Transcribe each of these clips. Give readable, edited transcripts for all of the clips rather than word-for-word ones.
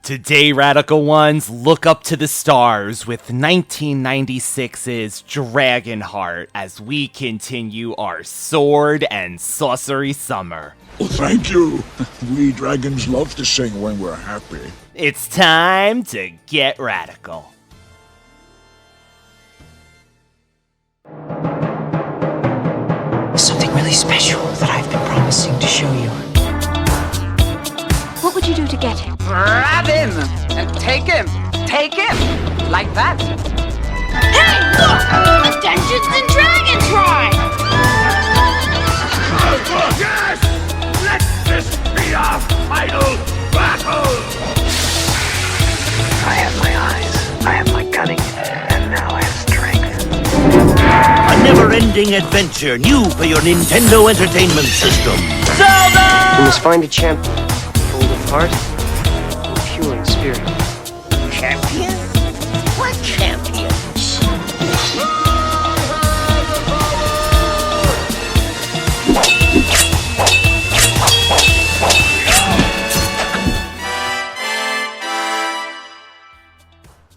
Today, Radical Ones, look up to the stars with 1996's DragonHeart as we continue our Sword and Sorcery Summer. Well, thank you. We dragons love to sing when we're happy. It's time to get radical. Something really special that I've been promising to show you. What would you do to get him? Grab him and take him. Take him. Like that. Hey, look! A Dungeons and Dragons ride! Yes! Let this be our final battle! I have my eyes, I have my cunning, and now I have strength. A never-ending adventure, new for your Nintendo Entertainment System. Zelda! You must find a champion, full of heart and pure in spirit. Champion? What champion?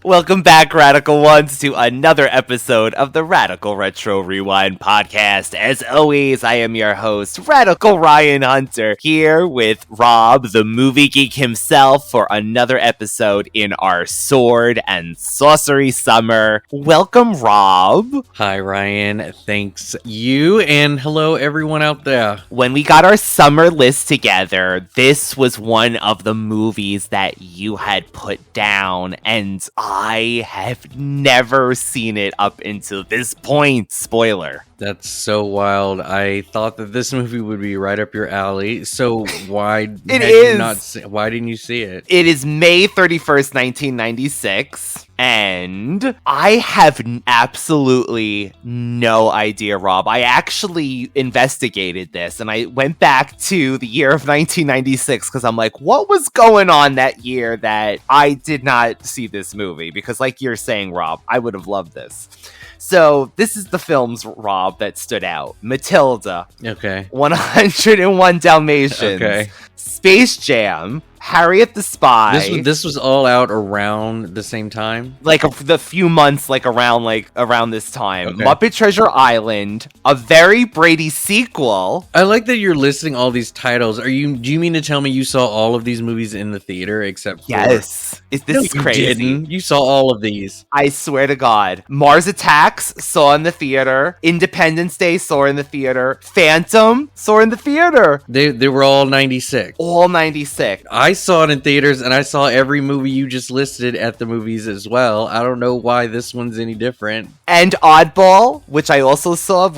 Welcome back, Radical Ones, to another episode of the Radical Retro Rewind podcast. As always, I am your host, Radical Ryan Hunter, here with Rob, the movie geek himself, for another episode in our Sword and Sorcery Summer. Welcome, Rob. Hi, Ryan. Thanks you, and hello, everyone out there. When we got our summer list together, this was one of the movies that you had put down, and I have never seen it up until this point. Spoiler. That's so wild. I thought that this movie would be right up your alley. So why why didn't you see it? It is May 31st, 1996. And I have absolutely no idea, Rob. I actually investigated this and I went back to the year of 1996 because I'm like, what was going on that year that I did not see this movie? Because like you're saying, Rob, I would have loved this. So this is the films, Rob, that stood out. Matilda. Okay. 101 Dalmatians. Okay. Space Jam. Harriet the Spy. This was all out around the same time? Like the few months around this time. Okay. Muppet Treasure Island, a Very Brady sequel. I like that you're listing all these titles. Do you mean to tell me you saw all of these movies in the theater except for... Yes. This is crazy. You didn't. You saw all of these. I swear to God. Mars Attacks, saw in the theater. Independence Day, saw in the theater. Phantom, saw in the theater. They were all 96. All 96. I saw it in theaters, and I saw every movie you just listed at the movies as well. I don't know why this one's any different. And Oddball, which I also saw,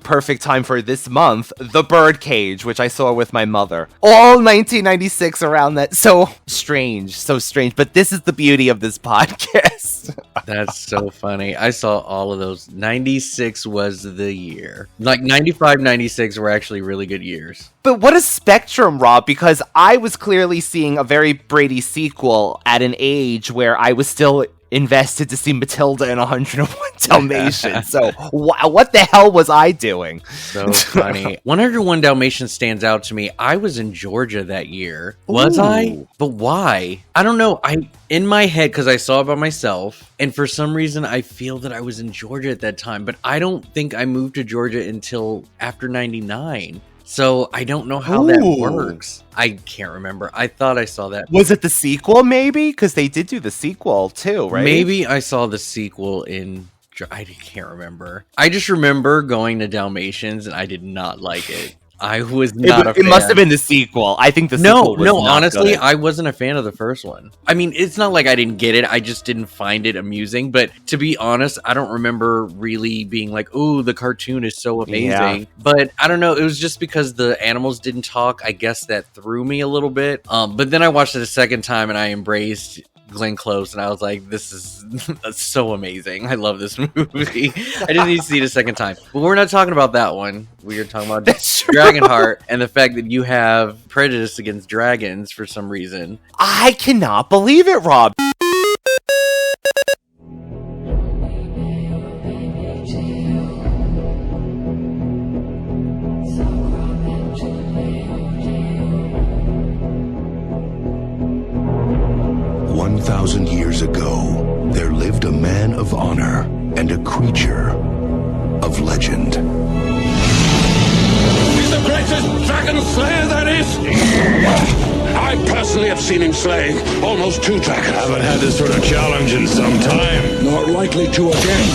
perfect time for this month. The Birdcage, which I saw with my mother. All 1996 around that. So strange. But this is the beauty of this podcast. That's so funny. I saw all of those. 96 was the year. Like 95, 96 were actually really good years. But what a spectrum, Rob, because I was clearly seeing a Very Brady sequel at an age where I was still invested to see Matilda and 101 Dalmatians. So what the hell was I doing? So funny. 101 Dalmatians stands out to me. I was in Georgia that year. Was I? But why? I don't know. In my head, because I saw it by myself, and for some reason I feel that I was in Georgia at that time, but I don't think I moved to Georgia until after 99. So I don't know how that works. I can't remember. I thought I saw that. Was it the sequel, maybe? Because they did do the sequel, too, right? Maybe I saw the sequel in... I can't remember. I just remember going to Dalmatians, and I did not like it. I was not a fan. It must have been the sequel. I think the sequel was not honestly, good. I wasn't a fan of the first one. I mean, it's not like I didn't get it. I just didn't find it amusing. But to be honest, I don't remember really being like, ooh, the cartoon is so amazing. Yeah. But I don't know. It was just because the animals didn't talk. I guess that threw me a little bit. But then I watched it a second time and I embraced Glenn Close, and I was like, this is so amazing. I love this movie. I didn't need to see it a second time. But we're not talking about that one. We are talking about DragonHeart and the fact that you have prejudice against dragons for some reason. I cannot believe it, Rob. 1,000 years ago, there lived a man of honor and a creature of legend. He's the greatest dragon slayer there is! I personally have seen him slay almost 2 dragons. Haven't had this sort of challenge in some time. Not likely to again.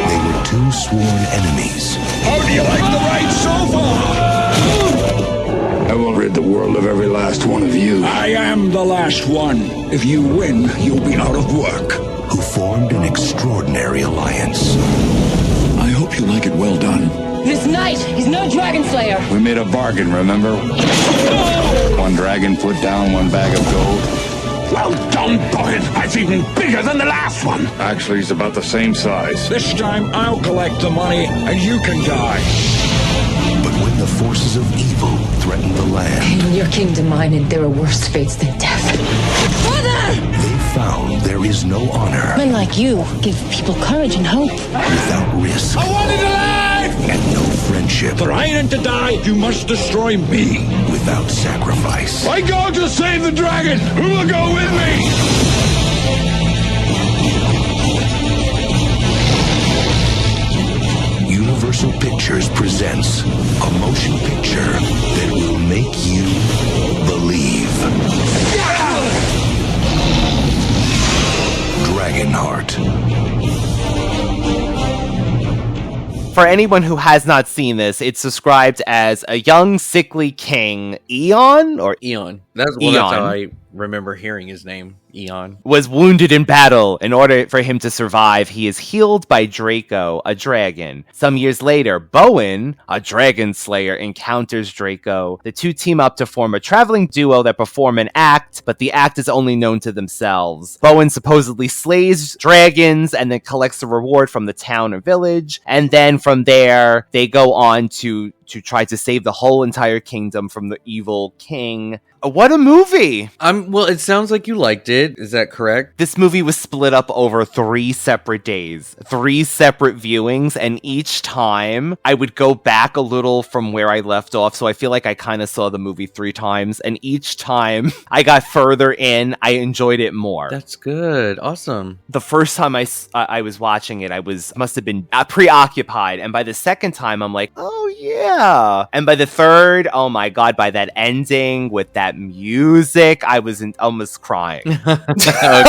They were 2 sworn enemies. How do you like the ride so far? I will rid the world of every last one of you. I am the last one. If you win, you'll be out of work. Who formed an extraordinary alliance. I hope you like it well done. This knight is no dragon slayer. We made a bargain, remember? 1 dragon put down, 1 bag of gold. Well done, Boyd! That's even bigger than the last one! Actually, he's about the same size. This time I'll collect the money and you can die. But when the forces of evil threatened the land, In your kingdom, mine, and there are worse fates than death. Mother! they found there is no honor Men like you give people courage and hope. without risk I wanted to live! and no friendship For I ain't to die, you must destroy me. without sacrifice. I go to save the dragon! Who will go with me? Universal Pictures presents a motion picture that will make you believe. DragonHeart. For anyone who has not seen this, it's described as a young, sickly king, Eon, or Eon. That's how I remember hearing his name. Eon. Was wounded in battle. In order for him to survive, he is healed by Draco, a dragon. Some years later, Bowen, a dragon slayer, encounters Draco. The 2 team up to form a traveling duo that perform an act, but the act is only known to themselves. Bowen supposedly slays dragons and then collects the reward from the town or village, and then from there, they go on to try to save the whole entire kingdom from the evil king. What a movie! Well, it sounds like you liked it. Is that correct? This movie was split up over 3 separate days, 3 separate viewings, and each time I would go back a little from where I left off, so I feel like I kind of saw the movie 3 times, and each time I got further in, I enjoyed it more. That's good. Awesome. The first time I was watching it, must have been preoccupied, and by the second time, I'm like, oh yeah. And by the third, oh my god, by that ending with that music, I was almost crying. Okay.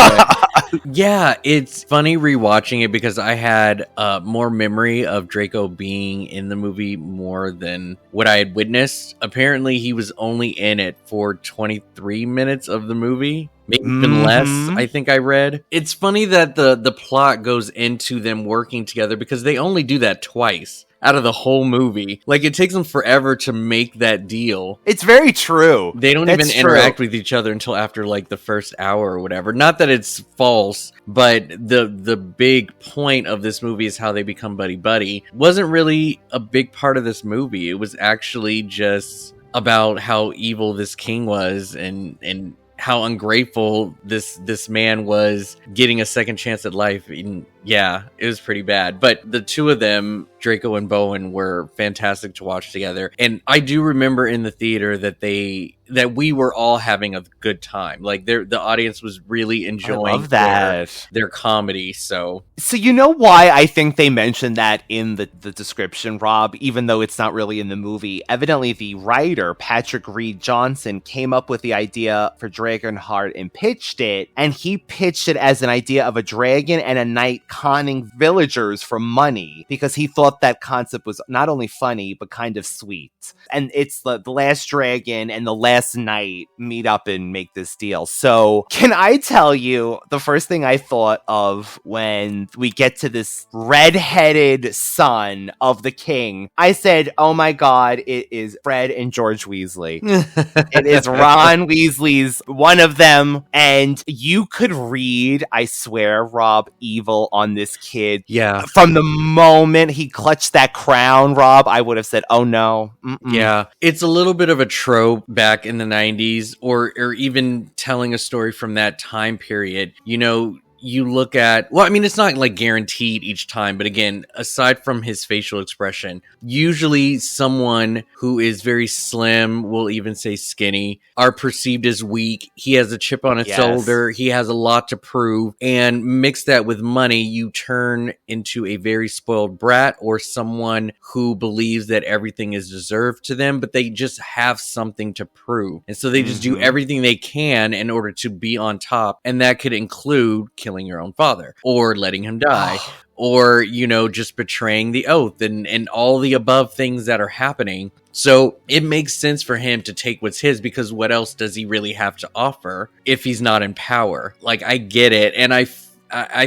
Yeah, it's funny rewatching it because I had more memory of Draco being in the movie more than what I had witnessed. Apparently, he was only in it for 23 minutes of the movie. Maybe even less, I think I read. It's funny that the plot goes into them working together because they only do that twice out of the whole movie. Like, it takes them forever to make that deal. It's very true. They don't even interact with each other until after, like, the first hour or whatever. Not that it's false, but the big point of this movie is how they become buddy-buddy. Wasn't really a big part of this movie. It was actually just about how evil this king was and how ungrateful this man was getting a second chance at life. And yeah, it was pretty bad. But the 2 of them, Draco and Bowen, were fantastic to watch together. And I do remember in the theater that we were all having a good time. Like, the audience was really enjoying their comedy. So you know why I think they mentioned that in the description, Rob, even though it's not really in the movie? Evidently, the writer, Patrick Reed Johnson, came up with the idea for DragonHeart and pitched it. And he pitched it as an idea of a dragon and a knight conning villagers for money, because he thought that concept was not only funny, but kind of sweet. And it's the last dragon and the last knight meet up and make this deal. So can I tell you the first thing I thought of when we get to this red-headed son of the king? I said, oh my god, it is Fred and George Weasley. It is Ron Weasley's one of them. And you could read, I swear, Rob, evil on this kid. Yeah. From the moment he clutched that crown, Rob, I would have said, oh no. Mm-mm. Yeah. It's a little bit of a trope back in the 90s, or even telling a story from that time period. You know, you look at, well, I mean, it's not like guaranteed each time, but again, aside from his facial expression, usually someone who is very slim, we'll even say skinny, are perceived as weak. He has a chip on his shoulder. He has a lot to prove, and mix that with money, you turn into a very spoiled brat or someone who believes that everything is deserved to them, but they just have something to prove. And so they just do everything they can in order to be on top. And that could include killing your own father or letting him die. Or, you know, just betraying the oath and all the above things that are happening. So it makes sense for him to take what's his, because what else does he really have to offer if he's not in power? Like, I get it. And I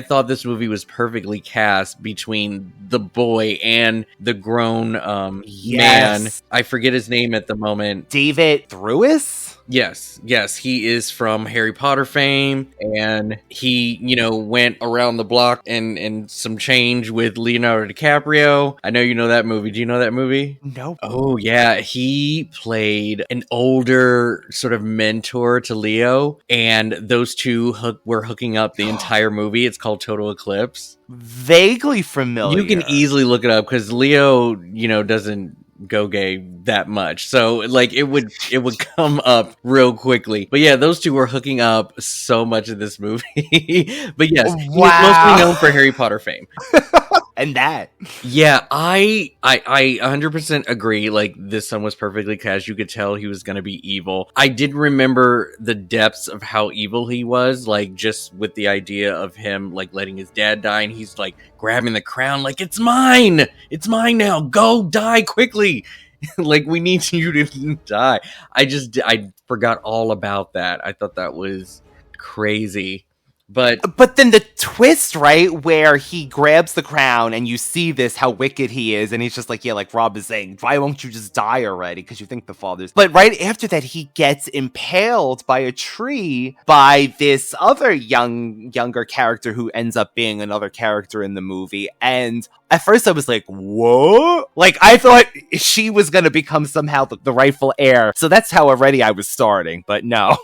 thought this movie was perfectly cast between the boy and the grown man. I forget his name at the moment. David Thewlis? Yes, he is from Harry Potter fame, and he, you know, went around the block and some change with Leonardo DiCaprio. I know you know that movie. Do you know that movie? Nope. Oh, yeah. He played an older sort of mentor to Leo, and those two were hooking up the entire movie. It's called Total Eclipse. Vaguely familiar. You can easily look it up because Leo, you know, doesn't go gay that much, so like it would come up real quickly. But yeah, those two were hooking up so much of this movie. But yes, he's mostly known for Harry Potter fame. And that, yeah, I 100% agree. Like, this son was perfectly cast. You could tell he was going to be evil. I did remember the depths of how evil he was, like just with the idea of him like letting his dad die, and he's like grabbing the crown, like, it's mine now, go die quickly. Like, we need you to die. I forgot all about that. I thought that was crazy. But then the twist, right, where he grabs the crown and you see this, how wicked he is, and he's just like, yeah, like Rob is saying, why won't you just die already? Because you think the father's... But right after that, he gets impaled by a tree by this other younger character who ends up being another character in the movie. And at first I was like, what? Like, I thought she was going to become somehow the rightful heir. So that's how already I was starting, but no.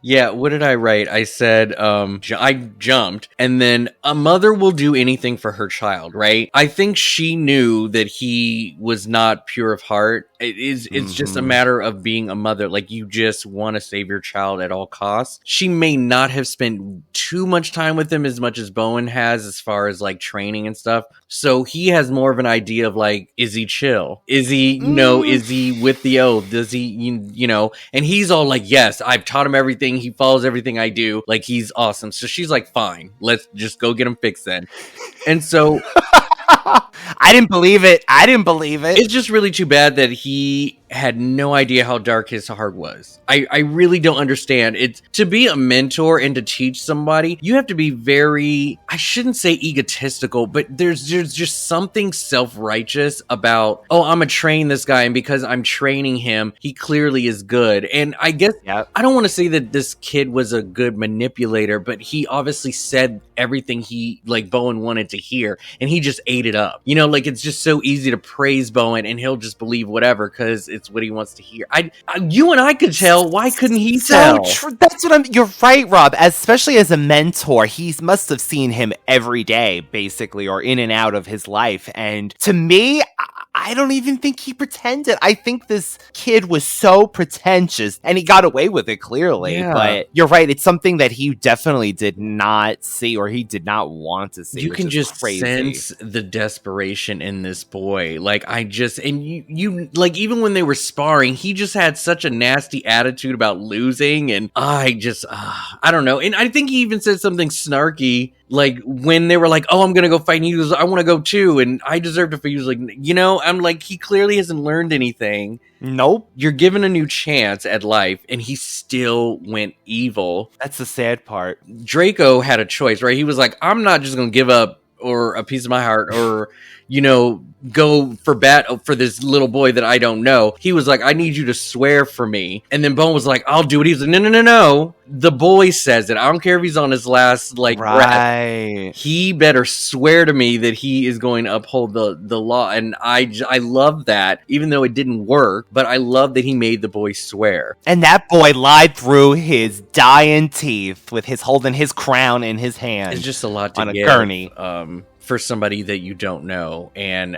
Yeah, what did I write? I said, I jumped, and then a mother will do anything for her child, right? I think she knew that he was not pure of heart. It's just a matter of being a mother. Like, you just want to save your child at all costs. She may not have spent too much time with him as much as Bowen has, as far as like training and stuff. So he has more of an idea of like, is he chill? Is he, is he with the oath? Does he, you know, and he's all like, yes, I've taught him everything. He follows everything I do. Like, he's awesome. So she's like, fine, let's just go get him fixed then. And so I didn't believe it. It's just really too bad that he had no idea how dark his heart was. I really don't understand. It's to be a mentor and to teach somebody, you have to be very, I shouldn't say egotistical, but there's just something self-righteous about, oh, I'm gonna train this guy, and because I'm training him, he clearly is good. And I guess, I don't want to say that this kid was a good manipulator, but he obviously said everything he, like, Bowen wanted to hear, and he just ate it up. You know, like, it's just so easy to praise Bowen, and he'll just believe whatever, because it's what he wants to hear. You and I could tell. Why couldn't he tell? That's what you're right, Rob. Especially as a mentor, he must have seen him every day, basically, or in and out of his life. And to me, I don't even think he pretended. I think this kid was so pretentious, and he got away with it, clearly. Yeah. But you're right. It's something that he definitely did not see, or he did not want to see. You can just sense the desperation in this boy. Like, you like, even when they were sparring, he just had such a nasty attitude about losing, and I don't know. And I think he even said something snarky, like when they were like, oh, I'm gonna go fight, and he was, I want to go too, and I deserve to fight. He was like, you know, I'm like, he clearly hasn't learned anything. Nope. You're given a new chance at life, and he still went evil. That's the sad part. Draco had a choice, right? He was like, I'm not just gonna give up or a piece of my heart, or go for bat for this little boy that I don't know. He was like, I need you to swear for me. And then Bowen was like, I'll do it. He's like, no. The boy says it. I don't care if he's on his last breath. He better swear to me that he is going to uphold the law. And I love that, even though it didn't work, but I love that he made the boy swear. And that boy lied through his dying teeth with his holding his crown in his hand. It's just a lot to on a give, gurney. For somebody that you don't know. And,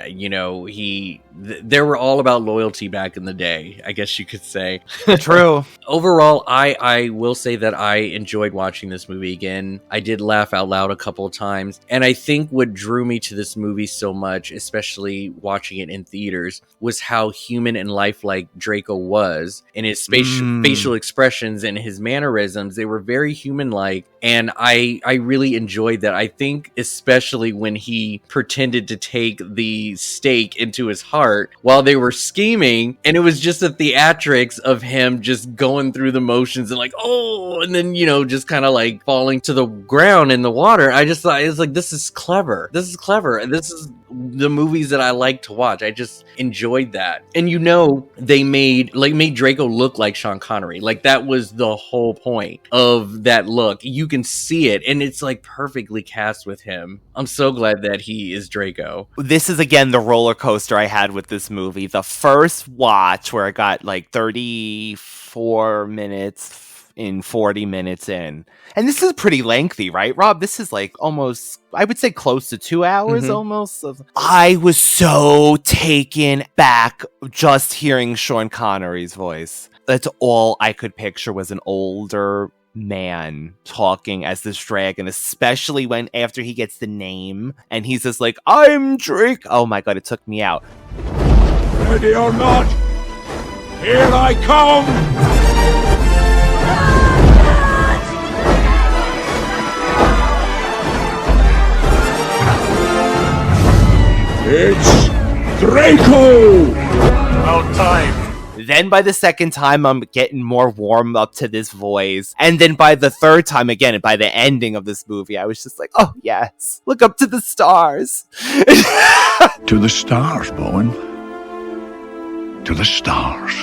they were all about loyalty back in the day, I guess you could say. True. Overall, I will say that I enjoyed watching this movie again. I did laugh out loud a couple of times. And I think what drew me to this movie so much, especially watching it in theaters, was how human and lifelike Draco was. And his facial expressions and his mannerisms, they were very human-like. And I really enjoyed that. I think especially when he pretended to take the stake into his heart while they were scheming, and it was just a theatrics of him just going through the motions and like, oh, and then, just kind of like falling to the ground in the water. I just thought, it's like, this is clever. And this is the movies that I like to watch. I just enjoyed that. And they made Draco look like Sean Connery. Like, that was the whole point of that look. You can see it, and it's like perfectly cast with him. I'm so glad that he is Draco. This is again the roller coaster I had with this movie. The first watch where I got like 34 minutes in 40 minutes in. And this is pretty lengthy, right, Rob? This is like almost, I would say close to 2 hours almost. I was so taken back just hearing Sean Connery's voice. That's all I could picture was an older man talking as this dragon, especially when after he gets the name and he's just like, I'm Drake. Oh my god, it took me out. Ready or not, here I come! It's Draco! About time. Then by the second time, I'm getting more warm up to this voice. And then by the third time, again, by the ending of this movie, I was just like, oh, yes. Look up to the stars. To the stars, Bowen. To the stars.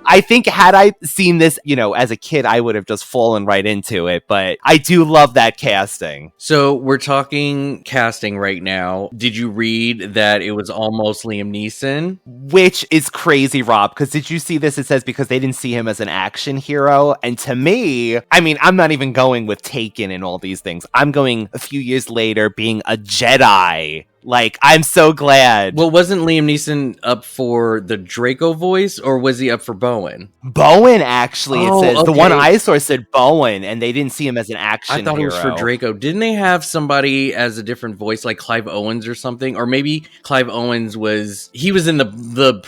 I think had I seen this, as a kid, I would have just fallen right into it. But I do love that casting. So we're talking casting right now. Did you read that it was almost Liam Neeson? Which is crazy, Rob, because did you see this? It says because they didn't see him as an action hero. And to me, I mean, I'm not even going with Taken and all these things. I'm going a few years later being a Jedi. Like, I'm so glad. Well, wasn't Liam Neeson up for the Draco voice, or was he up for Bowen? Bowen, actually. It says. Okay. The one I saw said Bowen, and they didn't see him as an action hero. I thought it was for Draco. Didn't they have somebody as a different voice, like Clive Owens or something? Or maybe Clive Owens was in the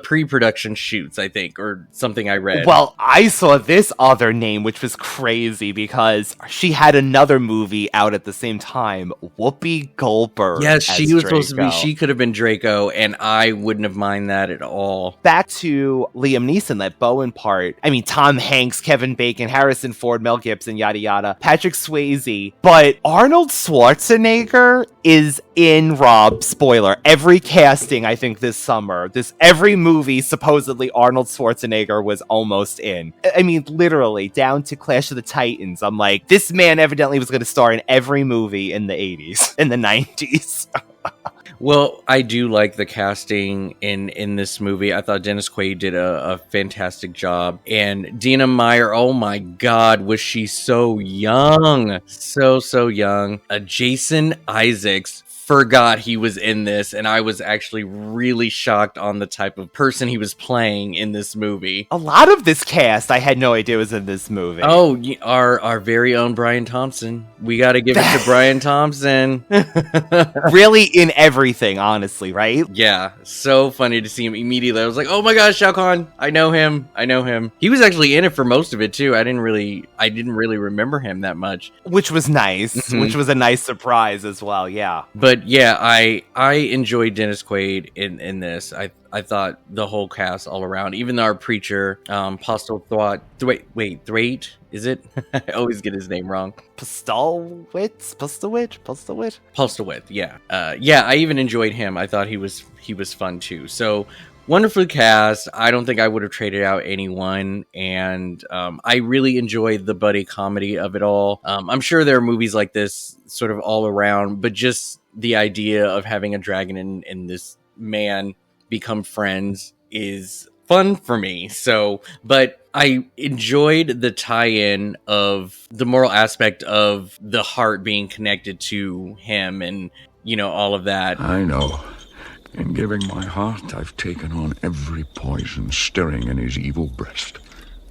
pre-production shoots, I think, or something I read. Well, I saw this other name, which was crazy, because she had another movie out at the same time, Whoopi Goldberg. Yes, she was supposed to be. She could have been Draco, and I wouldn't have minded that at all. Back to Liam Neeson, that Bowen part. I mean, Tom Hanks, Kevin Bacon, Harrison Ford, Mel Gibson, yada yada, Patrick Swayze. But Arnold Schwarzenegger is in, Rob, spoiler, every casting, I think, this summer. Every movie, supposedly Arnold Schwarzenegger was almost in. I mean, literally, down to Clash of the Titans. I'm like, this man evidently was going to star in every movie in the 80s, in the 90s. Well, I do like the casting in this movie. I thought Dennis Quaid did a fantastic job. And Dina Meyer, oh my God, was she so young. So young. Jason Isaacs, forgot he was in this, and I was actually really shocked on the type of person he was playing in this movie. A lot of this cast I had no idea was in this movie. Oh, our very own Brian Thompson. We got to give it to Brian Thompson. Really in everything, honestly, right? Yeah, so funny to see him immediately. I was like, oh my gosh, Shao Kahn, I know him. He was actually in it for most of it too. I didn't really remember him that much. Which was nice, which was a nice surprise as well, yeah. But But yeah, I enjoyed Dennis Quaid in this. I thought the whole cast all around, even our preacher, Postlethwaite, Thwaite, is it? I always get his name wrong. Postlethwaite, yeah. Yeah, I even enjoyed him. I thought he was fun too. So wonderfully cast. I don't think I would have traded out anyone, and I really enjoyed the buddy comedy of it all. I'm sure there are movies like this sort of all around, but just the idea of having a dragon and this man become friends is fun for me. So, but I enjoyed the tie-in of the moral aspect of the heart being connected to him and, you know, all of that. I know. In giving my heart, I've taken on every poison stirring in his evil breast.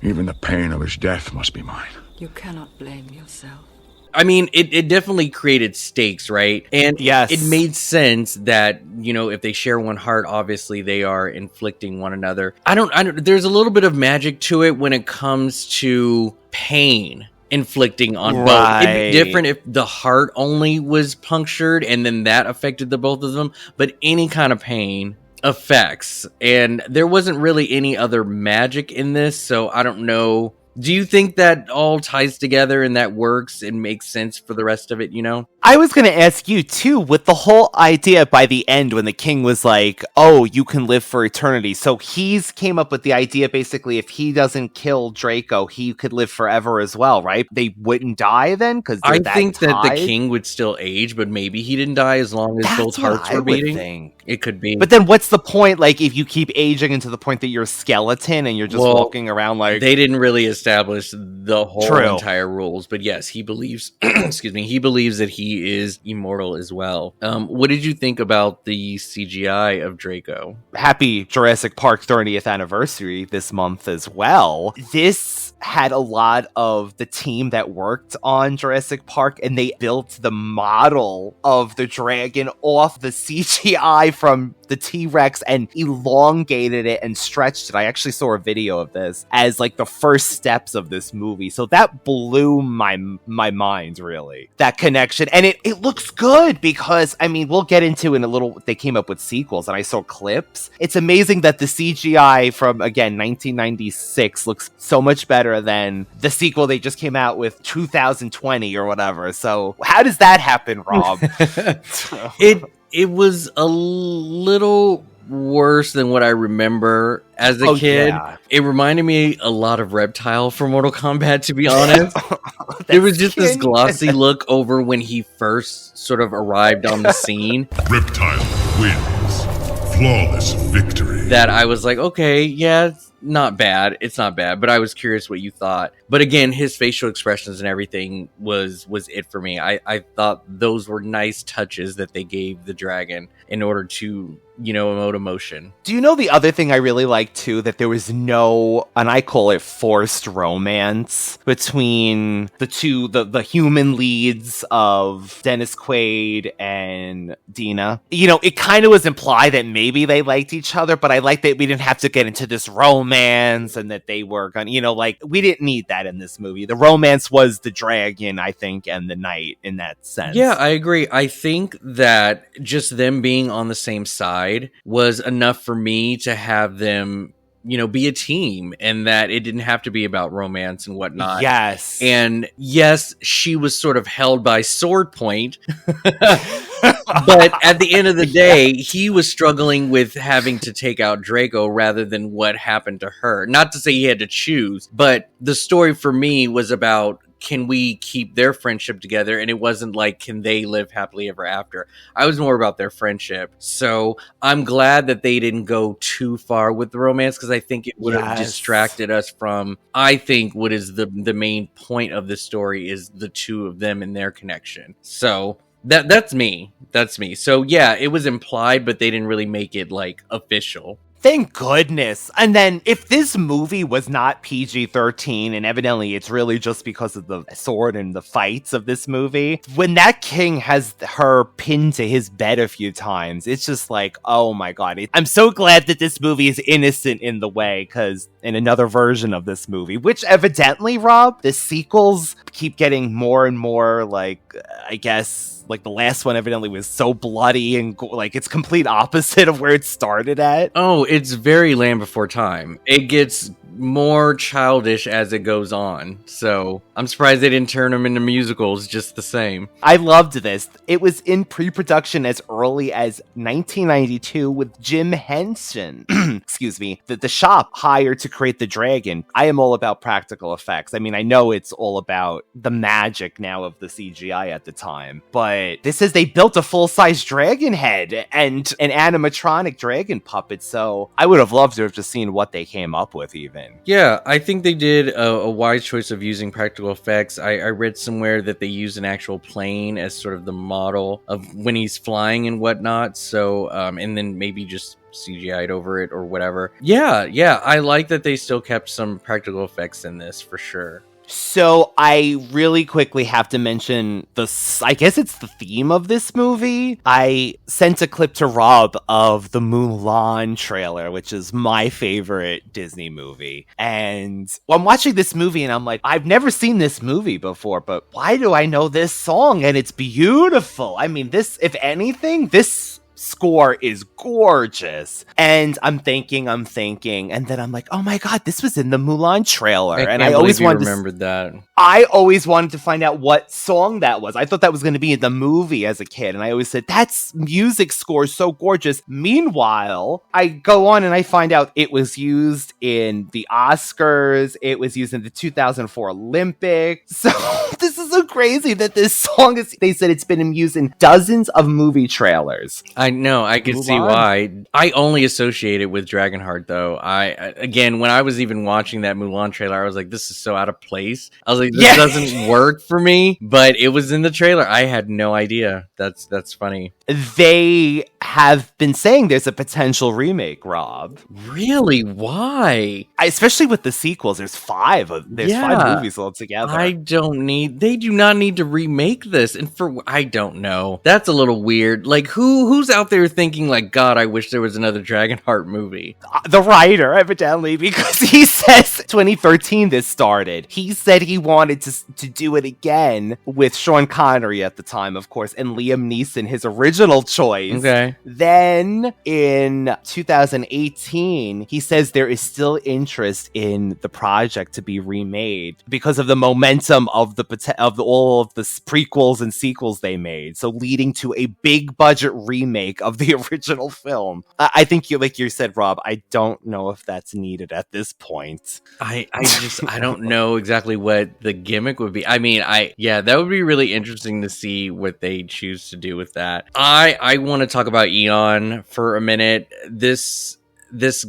Even the pain of his death must be mine. You cannot blame yourself. I mean, it definitely created stakes, right? And yes, it made sense that, you know, if they share one heart, obviously they are inflicting one another. I don't, there's a little bit of magic to it when it comes to pain inflicting on both. It'd be different if the heart only was punctured and then that affected the both of them, but any kind of pain affects. And there wasn't really any other magic in this, so I don't know. Do you think that all ties together and that works and makes sense for the rest of it, you know? I was going to ask you, too, with the whole idea by the end when the king was like, oh, you can live for eternity. So he's came up with the idea, basically, if he doesn't kill Draco, he could live forever as well, right? They wouldn't die then? Because I think that the king would still age, but maybe he didn't die as long as both hearts were beating. It could be. But then what's the point, like, if you keep aging into the point that you're a skeleton and you're just walking around like... They didn't really establish the whole entire rules, but yes, he believes, excuse me, he believes that he is immortal as well. What did you think about the CGI of Draco? Happy Jurassic Park 30th anniversary this month as well. This had a lot of the team that worked on Jurassic Park, and they built the model of the dragon off the CGI from the T-Rex and elongated it and stretched it. I actually saw a video of this as like the first steps of this movie. So that blew my mind, really. That connection. And it looks good because, I mean, we'll get into in a little, they came up with sequels and I saw clips. It's amazing that the CGI from, again, 1996 looks so much better than the sequel they just came out with 2020 or whatever. So how does that happen, Rob? It was a little worse than what I remember as a kid. Yeah. It reminded me a lot of Reptile from Mortal Kombat, to be honest. There was just this glossy look over when he first sort of arrived on the scene. Reptile wins. Flawless victory. That I was like, okay, yeah, it's not bad. It's not bad, but I was curious what you thought. But again, his facial expressions and everything was it for me. I thought those were nice touches that they gave the dragon in order to, you know, emote emotion. Do you know the other thing I really liked too? That there was no, and I call it forced romance between the two, the human leads of Dennis Quaid and Dina. You know, it kind of was implied that maybe they liked each other, but I liked that we didn't have to get into this romance and that they were gonna, you know, like, we didn't need that in this movie. The romance was the dragon, I think, and the knight in that sense. Yeah, I agree. I think that just them being on the same side was enough for me to have them, you know, be a team, and that it didn't have to be about romance and whatnot. Yes. And yes, she was sort of held by sword point. But at the end of the day, he was struggling with having to take out Draco rather than what happened to her. Not to say he had to choose, but the story for me was about, can we keep their friendship together? And it wasn't like, can they live happily ever after? I was more about their friendship. So I'm glad that they didn't go too far with the romance, because I think it would have distracted us from, I think, what is the main point of this story is the two of them and their connection. So that's me. That's me. So yeah, it was implied, but they didn't really make it like official. Thank goodness. And then if this movie was not PG-13, and evidently it's really just because of the sword and the fights of this movie, when that king has her pinned to his bed a few times, it's just like, oh my god. I'm so glad that this movie is innocent in the way, because in another version of this movie, which evidently, Rob, the sequels keep getting more and more, like, I guess, like the last one evidently was so bloody and like it's complete opposite of where it started at. Oh, it's very Land Before Time. It gets more childish as it goes on. So I'm surprised they didn't turn them into musicals just the same. I loved this. It was in pre-production as early as 1992 with Jim Henson, excuse me, the shop hired to create the dragon. I am all about practical effects. I mean, I know it's all about the magic now of the CGI at the time, but this is they built a full-size dragon head and an animatronic dragon puppet, so I would have loved to have just seen what they came up with even. Yeah, I think they did a wise choice of using practical effects. I read somewhere that they used an actual plane as sort of the model of when he's flying and whatnot. So, and then maybe just CGI'd over it or whatever. Yeah, I like that they still kept some practical effects in this for sure. So I really quickly have to mention I guess it's the theme of this movie. I sent a clip to Rob of the Mulan trailer, which is my favorite Disney movie. And I'm watching this movie and I'm like, I've never seen this movie before, but why do I know this song? And it's beautiful. I mean, this, if anything, this score is gorgeous. And I'm thinking, and then I'm like, oh my god, this was in the Mulan trailer. And I always wanted remembered that. I always wanted to find out what song that was. I thought that was going to be in the movie as a kid, and I always said, that's music score so gorgeous. Meanwhile, I go on and I find out it was used in the Oscars, it was used in the 2004 Olympics. So this is so crazy that this song is, they said it's been used in dozens of movie trailers. I know, I can see why. I only associate it with DragonHeart, though. Again, when I was even watching that Mulan trailer, I was like, this is so out of place. I was like, this doesn't work for me, but it was in the trailer. I had no idea. That's funny. They have been saying there's a potential remake, Rob. Really? Why? Especially with the sequels. There's five movies altogether. They do not need to remake this. And I don't know. That's a little weird. Like, who's out there thinking like, God, I wish there was another DragonHeart movie? The writer, evidently, because he says 2013 this started. He said he wanted to do it again with Sean Connery at the time, of course, and Liam Neeson, his original choice. Okay. Then in 2018, he says there is still interest in the project to be remade because of the momentum of all of the prequels and sequels they made. So leading to a big budget remake of the original film. I think like you said, Rob, I don't know if that's needed at this point. I don't know exactly what the gimmick would be. I mean, that would be really interesting to see what they choose to do with that. I want to talk about Eon for a minute. This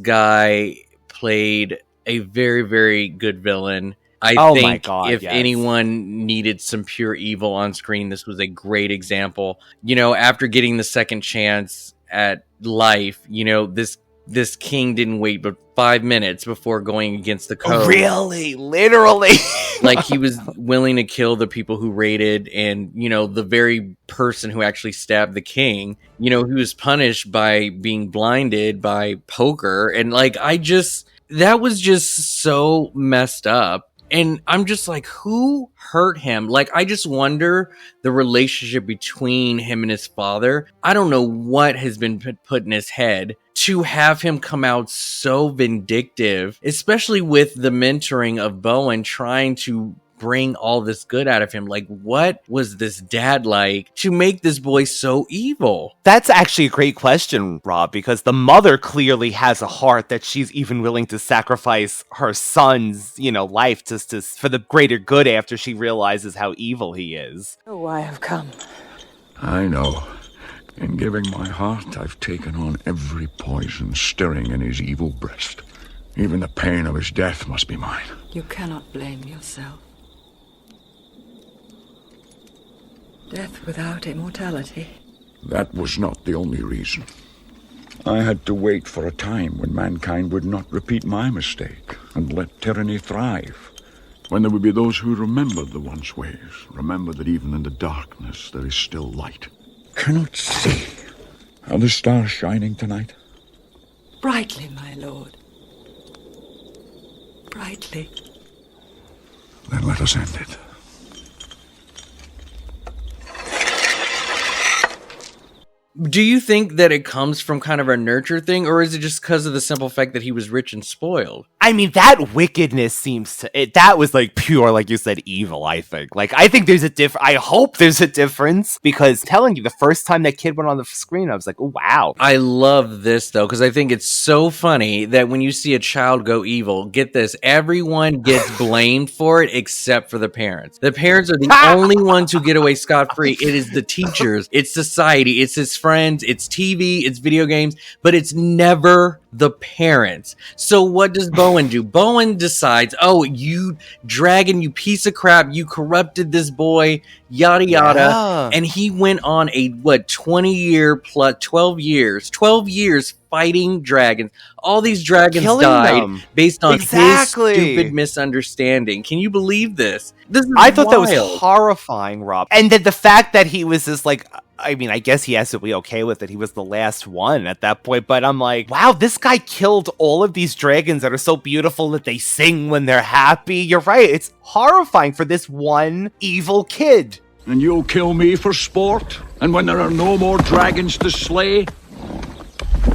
guy played a very, very good villain. I think if anyone needed some pure evil on screen, this was a great example. You know, after getting the second chance at life, you know, this king didn't wait but 5 minutes before going against the code. Really? Literally? Like, he was willing to kill the people who raided, and, you know, the very person who actually stabbed the king, you know, he was punished by being blinded by poker. And, like, that was just so messed up. And I'm just like, who hurt him? Like, I just wonder the relationship between him and his father. I don't know what has been put in his head to have him come out so vindictive, especially with the mentoring of Bowen trying to bring all this good out of him. Like, what was this dad like to make this boy so evil? That's actually a great question, Rob, because the mother clearly has a heart that she's even willing to sacrifice her son's, life just for the greater good after she realizes how evil he is. Oh, I have come. I know. In giving my heart, I've taken on every poison stirring in his evil breast. Even the pain of his death must be mine. You cannot blame yourself. Death without immortality. That was not the only reason. I had to wait for a time when mankind would not repeat my mistake and let tyranny thrive. When there would be those who remembered the once ways, remember that even in the darkness there is still light. Cannot see. Are the stars shining tonight? Brightly, my lord. Brightly. Then let us end it. Do you think that it comes from kind of a nurture thing, or is it just because of the simple fact that he was rich and spoiled? I mean, that wickedness seems to that was like pure, like you said, evil. I think. Like, I think there's a I hope there's a difference, because telling you, the first time that kid went on the screen, I was like, oh wow. I love this though, because I think it's so funny that when you see a child go evil, get this, everyone gets blamed for it except for the parents. The parents are the only ones who get away scot-free. It is the teachers, it's society, it's his friends, it's TV, it's video games, but it's never the parents. So what does Bowen do? Bowen decides, oh, you dragon, you piece of crap, you corrupted this boy, yada yada. Yeah. And he went on a 12 years fighting dragons. All these dragons Killing died them. based on Exactly. his stupid misunderstanding. Can you believe this? This is I thought wild. that was horrifying, Rob. And then the fact that he was just like, I mean, I guess he has to be okay with it. He was the last one at that point. But I'm like, wow, this guy killed all of these dragons that are so beautiful that they sing when they're happy. You're right. It's horrifying for this one evil kid. And you'll kill me for sport? And when there are no more dragons to slay?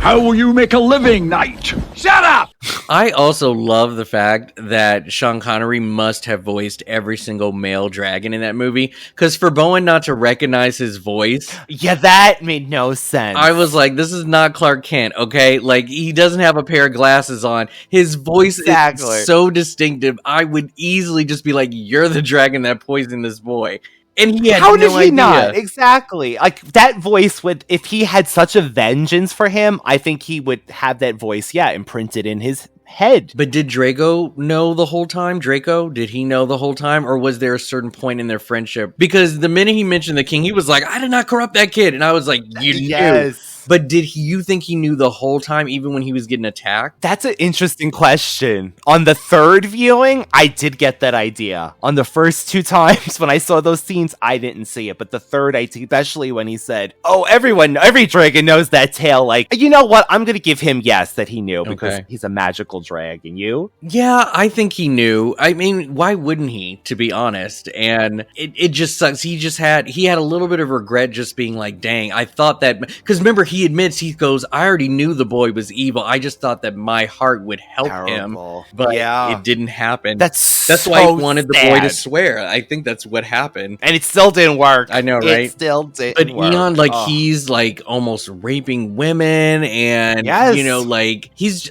How will you make a living, knight? Shut up! I also love the fact that Sean Connery must have voiced every single male dragon in that movie, because for Bowen not to recognize his voice... Yeah, that made no sense. I was like, this is not Clark Kent, okay? Like, he doesn't have a pair of glasses on. His voice is so distinctive. I would easily just be like, you're the dragon that poisoned this boy. And he had How no did he idea. not? Exactly. Like, that voice would, if he had such a vengeance for him, I think he would have that voice, imprinted in his head. But did Draco know the whole time? Did he know the whole time? Or was there a certain point in their friendship? Because the minute he mentioned the king, he was like, I did not corrupt that kid. And I was like, you knew. But did you think he knew the whole time, even when he was getting attacked? That's an interesting question. On the third viewing, I did get that idea. On the first two times when I saw those scenes, I didn't see it. But the third, especially when he said, oh, every dragon knows that tale. Like, you know what? I'm going to give him yes that he knew, because he's a magical dragon. You? Yeah, I think he knew. I mean, why wouldn't he, to be honest? And it just sucks. He had a little bit of regret, just being like, dang, I thought that, because remember, he admits, he goes, I already knew the boy was evil. I just thought that my heart would help him. But it didn't happen. That's why he wanted the boy to swear. I think that's what happened. And it still didn't work. I know, right? It still didn't work. Eon, he's like almost raping women, and you know, like he's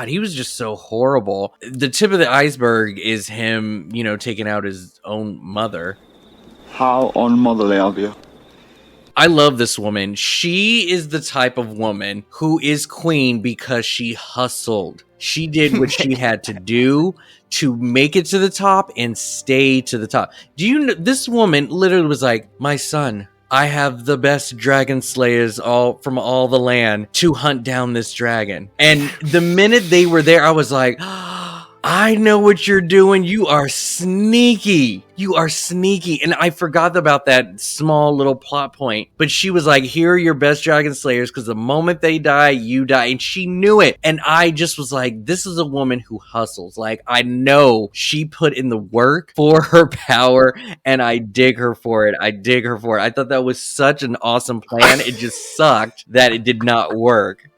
he was just so horrible. The tip of the iceberg is him, you know, taking out his own mother. How unmotherly of you. I love this woman. She is the type of woman who is queen because she hustled. She did what she had to do to make it to the top and stay to the top. Do you know, this woman literally was like, my son, I have the best dragon slayers from all the land to hunt down this dragon. And the minute they were there, I was like, I know what you're doing. You are sneaky. You are sneaky. And I forgot about that small little plot point. But she was like, here are your best dragon slayers, because the moment they die, you die. And she knew it. And I just was like, this is a woman who hustles. Like, I know she put in the work for her power, and I dig her for it. I thought that was such an awesome plan. It just sucked that it did not work.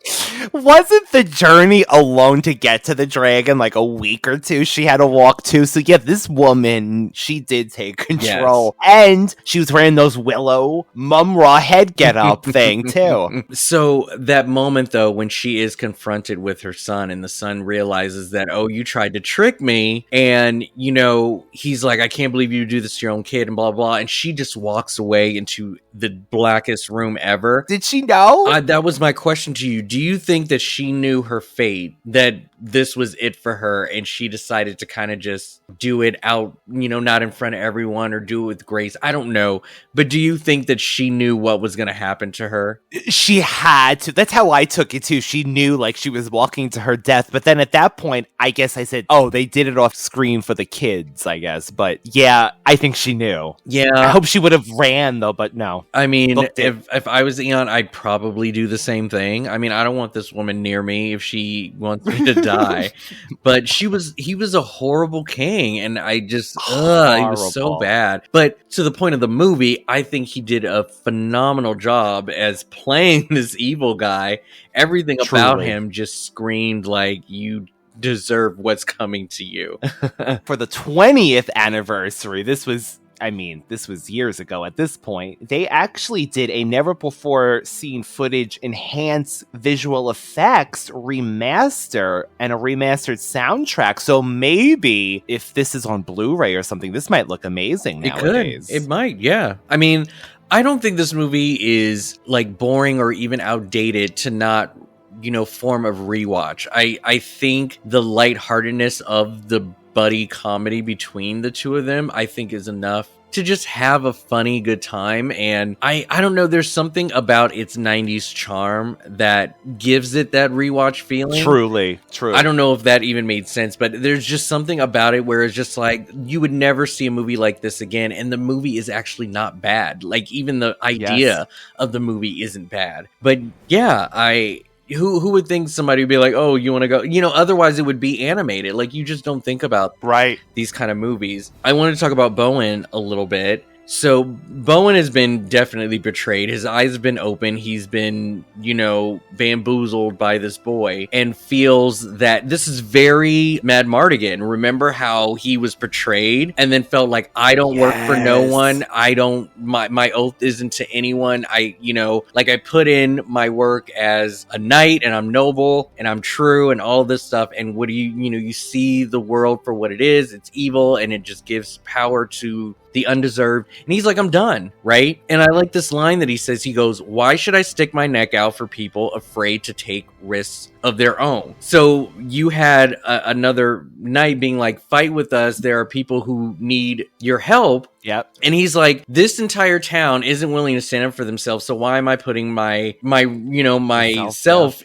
Wasn't the journey alone to get to the dragon like a week or two she had to walk to? So yeah, this woman, she did take control. Yes. And she was wearing those willow Mumra head get up thing too. So that moment though, when she is confronted with her son, and the son realizes that, oh, you tried to trick me, and you know, he's like, I can't believe you do this to your own kid, and blah blah, and she just walks away into the blackest room ever. Did she know? That was my question to you. Do you think that she knew her fate, that this was it for her, and she decided to kind of just do it out, you know, not in front of everyone, or do it with grace? I don't know. But do you think that she knew what was going to happen to her? She had to. That's how I took it too. She knew, like, she was walking to her death. But then at that point, I guess I said, oh, they did it off screen for the kids, I guess. But yeah, I think she knew. Yeah. I hope she would have ran though, but no. I mean, booked it. if I was Eon, I'd probably do the same thing. I mean, I don't want this woman near me if she wants me to die. But he was a horrible king, and I just he was so bad. But to the point of the movie, I think he did a phenomenal job as playing this evil guy. Everything about him just screamed like you deserve what's coming to you. For the 20th anniversary, this was years ago at this point, they actually did a never before seen footage enhanced visual effects remaster and a remastered soundtrack. So maybe if this is on Blu-ray or something, this might look amazing nowadays. It might, yeah. I mean, I don't think this movie is like boring or even outdated to not form of rewatch. I think the lightheartedness of the buddy comedy between the two of them, I think is enough to just have a funny, good time. And I don't know, there's something about its 90s charm that gives it that rewatch feeling. Truly. I don't know if that even made sense, but there's just something about it where it's just like, you would never see a movie like this again. And the movie is actually not bad. Like, even the idea of the movie isn't bad. But yeah, Who would think somebody would be like, oh, you want to go? Otherwise it would be animated. Like, you just don't think about these kind of movies. I wanted to talk about Bowen a little bit. So Bowen has been definitely betrayed. His eyes have been open. He's been, bamboozled by this boy and feels that this is very Mad Mardigan. Remember how he was betrayed and then felt like, I don't work for no one. My oath isn't to anyone. I put in my work as a knight and I'm noble and I'm true and all this stuff. And what do you see the world for what it is. It's evil and it just gives power to the undeserved. And he's like, I'm done, right? And I like this line that he says. He goes, why should I stick my neck out for people afraid to take risks of their own? So you had another knight being like, fight with us. There are people who need your help. Yep. And he's like, this entire town isn't willing to stand up for themselves. So why am I putting myself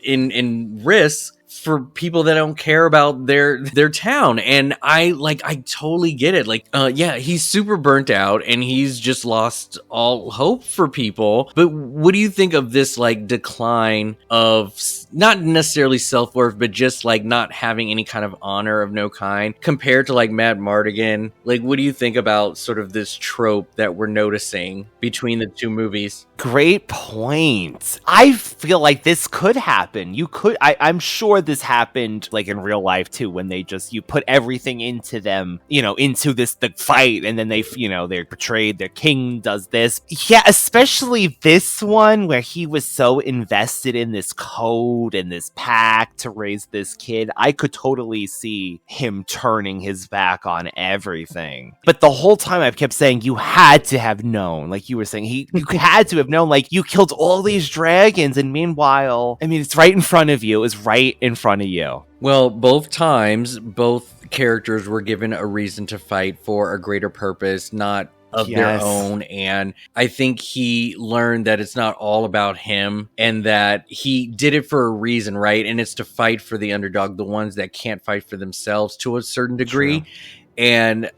in risk for people that don't care about their town? And I totally get it. He's super burnt out and he's just lost all hope for people. But what do you think of this decline of not necessarily self-worth, but just not having any kind of honor of no kind compared to Mad Mardigan? What do you think about sort of this trope that we're noticing between the two movies? Great point. I feel like this could happen. I'm sure this happened in real life too, when you put everything into them, into the fight, and then they're betrayed, their king does this. Yeah, especially this one where he was so invested in this code and this pact to raise this kid. I could totally see him turning his back on everything. But the whole time I've kept saying, you had to have known, like you were saying, you had to have known, you killed all these dragons, and meanwhile, it's right in front of you. It's right in front of you. Well, both times, both characters were given a reason to fight for a greater purpose, not of their own. And I think he learned that it's not all about him and that he did it for a reason, right? And it's to fight for the underdog, the ones that can't fight for themselves to a certain degree. True. And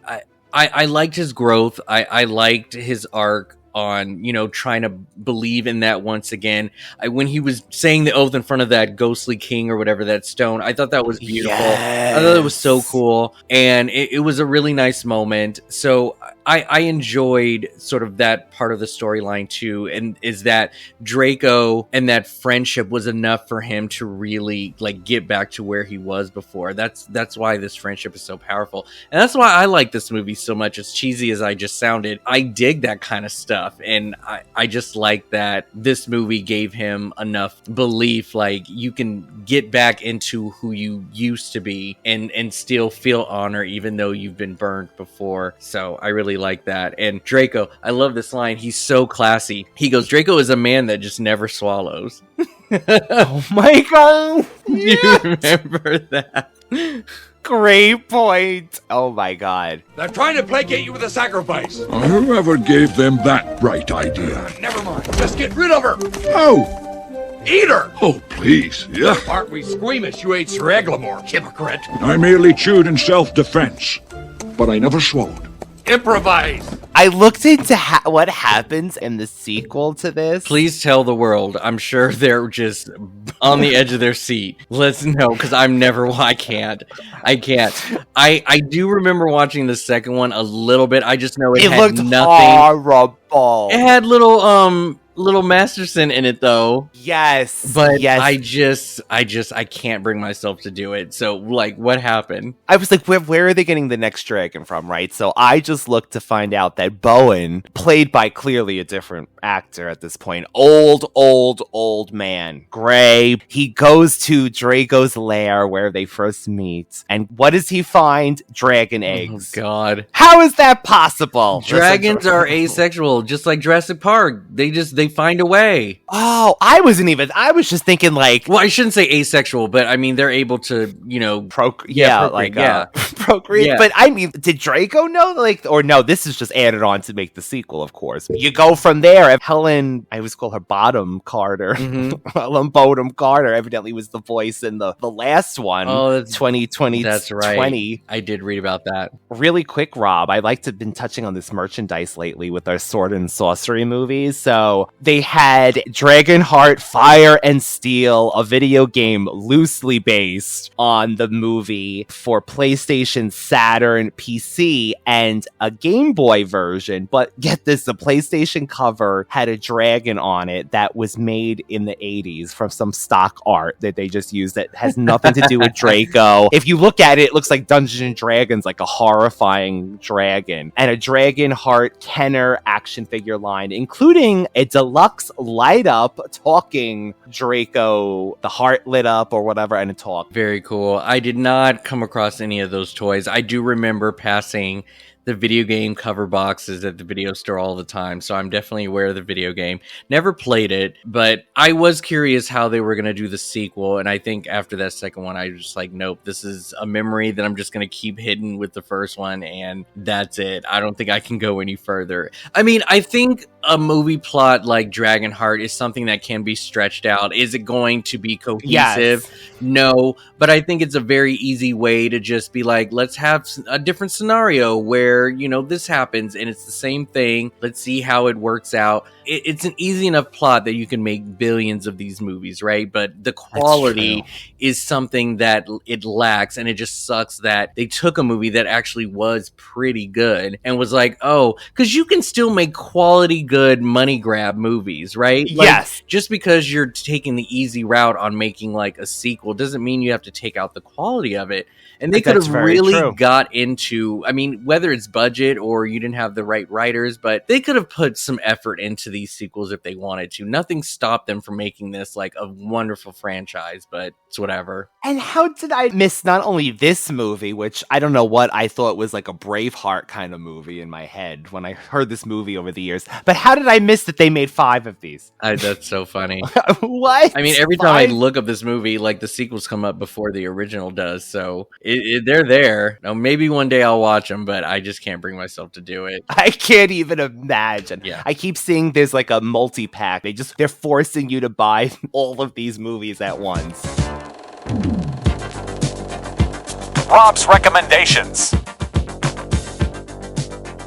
I liked his growth. I liked his arc on, trying to believe in that once again. When he was saying the oath in front of that ghostly king or whatever, that stone, I thought that was beautiful. Yes. I thought it was so cool. And it was a really nice moment. So I enjoyed sort of that part of the storyline too. And is that Draco and that friendship was enough for him to really get back to where he was before. That's why this friendship is so powerful. And that's why I like this movie so much. As cheesy as I just sounded, I dig that kind of stuff. And I just like that this movie gave him enough belief, you can get back into who you used to be and still feel honor even though you've been burned before. So I really like that. And Draco, I love this line. He's so classy. He goes, Draco is a man that just never swallows. Oh my god. Yes. You remember that? Great point. Oh my god. They're trying to placate you with a sacrifice. Whoever gave them that bright idea? Never mind. Just get rid of her. How? Eat her. Oh, please. Yeah. Aren't we squeamish? You ate Sir Eglamour, hypocrite. I merely chewed in self-defense, but I never swallowed. Improvise. I looked into what happens in the sequel to this. Please tell the world. I'm sure they're just on the edge of their seat. Let's know, because I can't. I do remember watching the second one a little bit. I just know it had looked nothing. horrible. It had little Masterson in it though. Yes. But yes. I can't bring myself to do it. So like, what happened? I was like, where are they getting the next dragon from, right? So I just looked to find out that Bowen, played by clearly a different actor at this point, old man, gray, he goes to Draco's lair where they first meet. And what does he find? Dragon eggs. Oh, God. How is that possible? Dragons are asexual, just like Jurassic Park. They find a way. Oh, I was just thinking like... Well, I shouldn't say asexual, but I mean, they're able to, procreate. Yeah. But I mean, did Draco know? Or no, this is just added on to make the sequel, of course. You go from there, and Helen, I always call her Bottom Carter. Mm-hmm. Helen Bottom Carter evidently was the voice in the last one. Oh, that's 2020. That's right. I did read about that. Really quick, Rob, I like to have been touching on this merchandise lately with our sword and sorcery movies. So they had DragonHeart Fire and Steel, a video game loosely based on the movie for PlayStation, Saturn, PC, and a Game Boy version. But get this, the PlayStation cover had a dragon on it that was made in the 80s from some stock art that they just used that has nothing to do with Draco. If you look at it, it looks like Dungeons and Dragons, like a horrifying dragon. And a DragonHeart Kenner action figure line, including a deluxe light up talking Draco, the heart lit up or whatever, and it talked. Very cool. I did not come across any of those toys. I do remember passing the video game cover boxes at the video store all the time, so I'm definitely aware of the video game. Never played it, but I was curious how they were going to do the sequel, and I think after that second one, I was just like, nope, this is a memory that I'm just going to keep hidden with the first one, and that's it. I don't think I can go any further. I mean, I think a movie plot like DragonHeart is something that can be stretched out. Is it going to be cohesive? Yes. No, but I think it's a very easy way to just be like, let's have a different scenario where, this happens and it's the same thing. Let's see how it works out. It's an easy enough plot that you can make billions of these movies, right? But the quality is something that it lacks, and it just sucks that they took a movie that actually was pretty good and was like, oh, because you can still make quality, good money grab movies, right? Yes. Just because you're taking the easy route on making like a sequel doesn't mean you have to take out the quality of it. And they could have really got into, I mean, whether it's budget or you didn't have the right writers, but they could have put some effort into these sequels if they wanted to. Nothing stopped them from making this like a wonderful franchise, but it's whatever. And how did I miss not only this movie, which I don't know what I thought was like a Braveheart kind of movie in my head when I heard this movie over the years, but how did I miss that they made 5 of these? That's so funny. What? I mean, every time I look up this movie, like the sequels come up before the original does, so they're there. Now, maybe one day I'll watch them, but I just can't bring myself to do it. I can't even imagine. Yeah. I keep seeing there's like a multi-pack. They're forcing you to buy all of these movies at once. Rob's recommendations.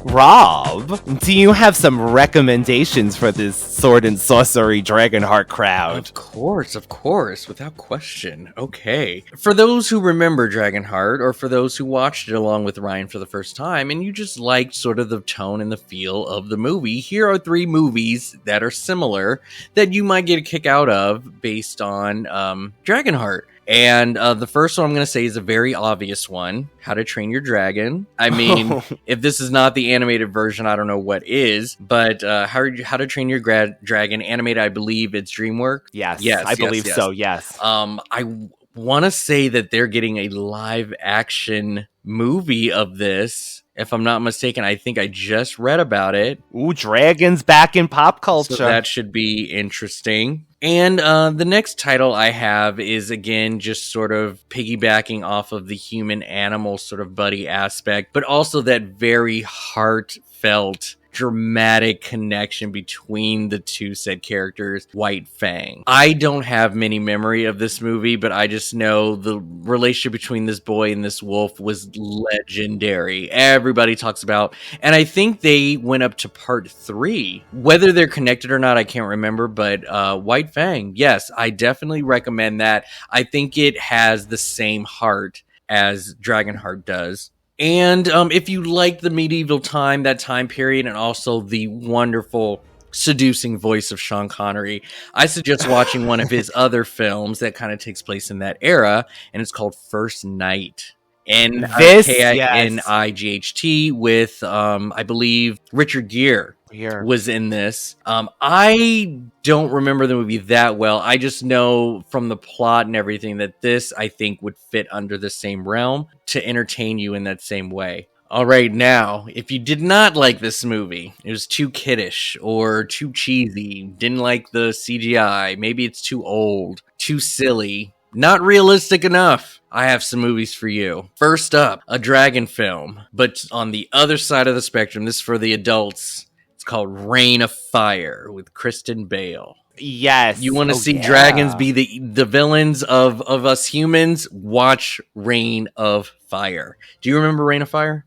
Rob, do you have some recommendations for this sword and sorcery DragonHeart crowd? Of course, without question. Okay. For those who remember DragonHeart, or for those who watched it along with Ryan for the first time, and you just liked sort of the tone and the feel of the movie, here are 3 movies that are similar that you might get a kick out of based on DragonHeart. And the first one I'm going to say is a very obvious one, How to Train Your Dragon. I mean, if this is not the animated version, I don't know what is, but How to Train Your Dragon, animated, I believe it's DreamWorks. Yes, I believe so, yes. I want to say that they're getting a live action movie of this. If I'm not mistaken, I think I just read about it. Ooh, dragons back in pop culture. So that should be interesting. And the next title I have is, again, just sort of piggybacking off of the human-animal sort of buddy aspect, but also that very heartfelt dramatic connection between the two said characters, White Fang. I don't have many memory of this movie, but I just know the relationship between this boy and this wolf was legendary. Everybody talks about, and I think they went up to part 3. Whether they're connected or not, I can't remember, but White Fang, yes, I definitely recommend that. I think it has the same heart as DragonHeart does. And if you like the medieval time, that time period, and also the wonderful seducing voice of Sean Connery, I suggest watching one of his other films that kind of takes place in that era, and it's called First Night. N-I-G-H-T with, I believe, Richard Gere was in this. I don't remember the movie that well. I just know from the plot and everything that this, I think, would fit under the same realm to entertain you in that same way. All right, now, if you did not like this movie, it was too kiddish or too cheesy, didn't like the CGI, maybe it's too old, too silly, not realistic enough, I have some movies for you. First up, a dragon film, but on the other side of the spectrum, this is for the adults. It's called Reign of Fire with Kristen Bale. Yes. You want to see dragons be the villains of us humans? Watch Reign of Fire. Do you remember Reign of Fire?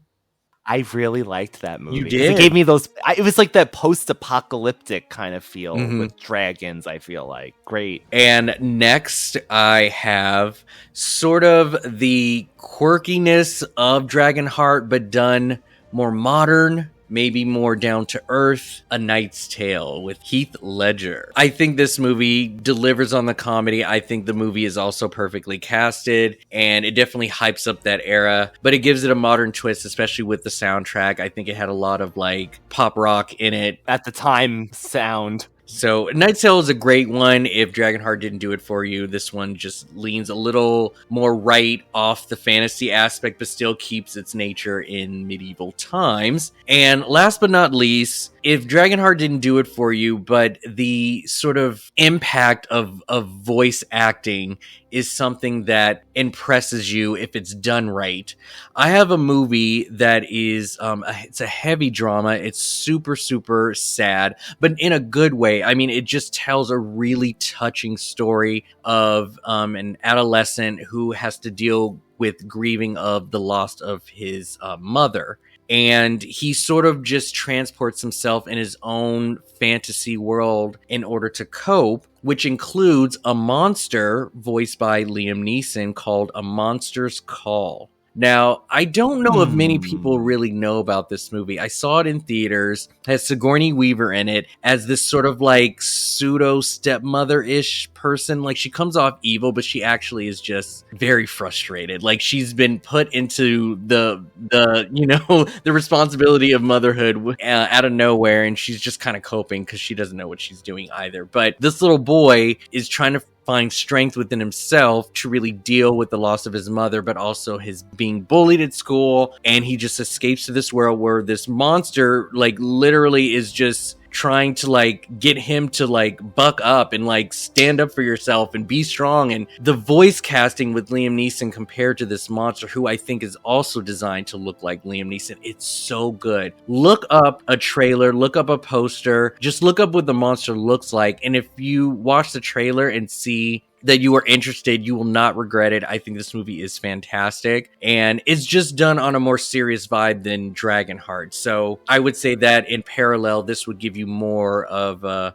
I really liked that movie. You did? It gave me those... it was like that post-apocalyptic kind of feel with dragons, I feel like. Great. And next, I have sort of the quirkiness of DragonHeart, but done more modern, maybe more down to earth, A Knight's Tale with Heath Ledger. I think this movie delivers on the comedy. I think the movie is also perfectly casted, and it definitely hypes up that era, but it gives it a modern twist, especially with the soundtrack. I think it had a lot of like pop rock in it. At the time, sound. So Knight's Tale is a great one. If DragonHeart didn't do it for you, this one just leans a little more right off the fantasy aspect, but still keeps its nature in medieval times. And last but not least, if DragonHeart didn't do it for you, but the sort of impact of voice acting is something that impresses you if it's done right. I have a movie that is, it's a heavy drama. It's super, super sad, but in a good way. I mean, it just tells a really touching story of an adolescent who has to deal with grieving of the loss of his mother. And he sort of just transports himself in his own fantasy world in order to cope, which includes a monster voiced by Liam Neeson called A Monster's Call. Now, I don't know if many people really know about this movie. I saw it in theaters. It has Sigourney Weaver in it as this sort of like pseudo stepmother-ish person. Like, she comes off evil, but she actually is just very frustrated. Like, she's been put into the the responsibility of motherhood out of nowhere, and she's just kind of coping because she doesn't know what she's doing either. But this little boy is trying to find strength within himself to really deal with the loss of his mother, but also his being bullied at school. And he just escapes to this world where this monster, like, literally is just trying to like get him to like buck up and like stand up for yourself and be strong. And the voice casting with Liam Neeson compared to this monster, who I think is also designed to look like Liam Neeson, it's so good. Look up a trailer, look up a poster, just look up what the monster looks like. And if you watch the trailer and see that you are interested, you will not regret it. I think this movie is fantastic, and it's just done on a more serious vibe than DragonHeart. So I would say that in parallel, this would give you more of a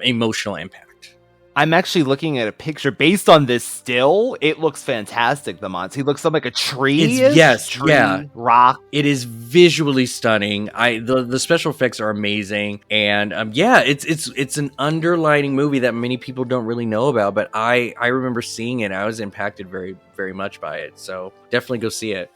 emotional impact. I'm actually looking at a picture based on this still. It looks fantastic, the monster. He looks like a tree. Rock. It is visually stunning. The special effects are amazing, and it's an underlining movie that many people don't really know about. But I remember seeing it. I was impacted very, very much by it. So definitely go see it.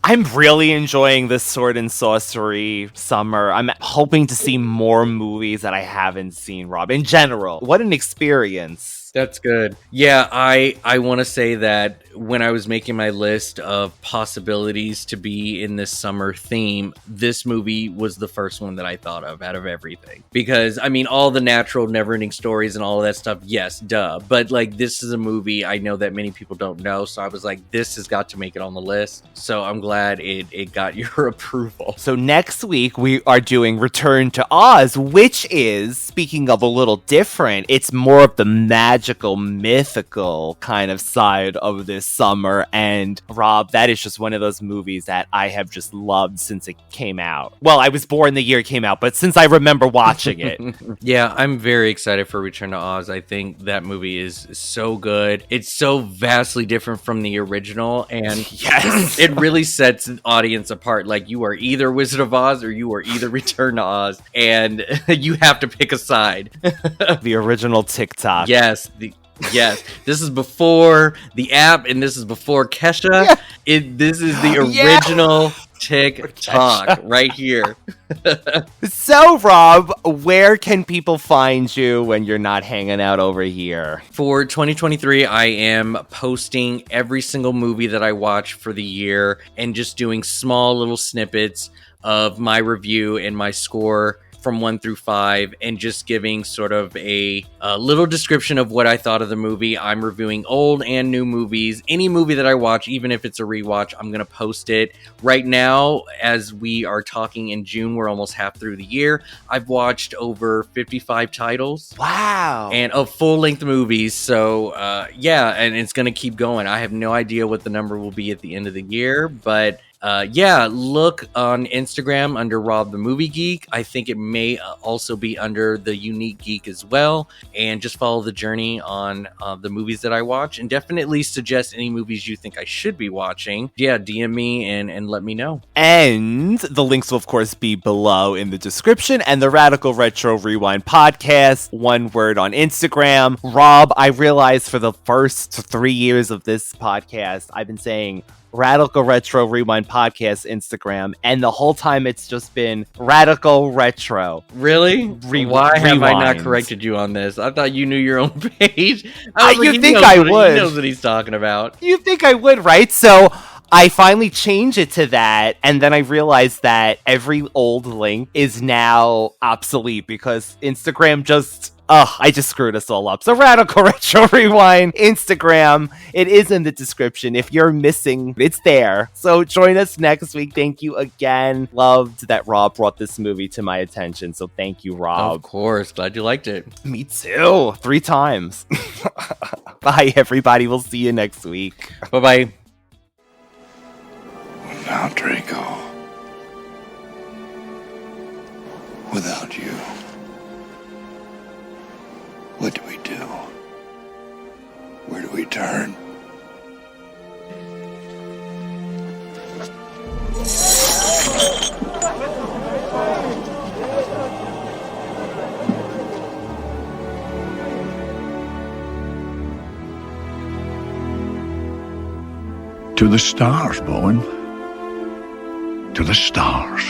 I'm really enjoying this Sword and Sorcery Summer. I'm hoping to see more movies that I haven't seen, Rob. In general, what an experience That's good. Yeah, I want to say that when I was making my list of possibilities to be in this summer theme, this movie was the first one that I thought of out of everything. Because, I mean, all the natural never-ending stories and all of that stuff, yes, duh. But, like, this is a movie I know that many people don't know, so I was like, this has got to make it on the list. So I'm glad it got your approval. So next week, we are doing Return to Oz, which is, speaking of a little different, it's more of the magical, mythical kind of side of this summer. And Rob, that is just one of those movies that I have just loved since it came out. Well, I was born the year it came out, but since I remember watching it. Yeah, I'm very excited for Return to Oz. I think that movie is so good. It's so vastly different from the original, and yes, it really sets the audience apart. Like, you are either Wizard of Oz or you are either Return to Oz, and you have to pick a side. The original TikTok. Yes, yes. This is before the app, and this is before Kesha. Yeah. This is the original TikTok right here. So, Rob, where can people find you when you're not hanging out over here? For 2023, I am posting every single movie that I watch for the year and just doing small little snippets of my review and my score from 1 through 5, and just giving sort of a little description of what I thought of the movie. I'm reviewing old and new movies. Any movie that I watch, even if it's a rewatch, I'm going to post it. Right now, as we are talking in June, we're almost half through the year. I've watched over 55 titles. Wow. And of full-length movies. So, yeah, and it's going to keep going. I have no idea what the number will be at the end of the year, but yeah, look on Instagram under Rob the Movie Geek. I think it may also be under the Unique Geek as well. And just follow the journey on the movies that I watch, and definitely suggest any movies you think I should be watching. Yeah, DM me and let me know. And the links will, of course, be below in the description. And the Radical Retro Rewind podcast, one word on Instagram. Rob, I realized for the first 3 years of this podcast, I've been saying Radical Retro Rewind podcast Instagram, and the whole time it's just been Radical Retro. Really? Why have I not corrected you on this? I thought you knew your own page. You think I would? He knows what he's talking about. You think I would, right? So I finally changed it to that, and then I realized that every old link is now obsolete because Instagram just... I just screwed us all up. So Radical Retro Rewind, Instagram, it is in the description. If you're missing, it's there. So join us next week. Thank you again. Loved that Rob brought this movie to my attention. So thank you, Rob. Of course. Glad you liked it. Me too. 3 times. Bye, everybody. We'll see you next week. Bye-bye. Now, Draco. Without you, what do we do? Where do we turn? To the stars, Bowen. To the stars.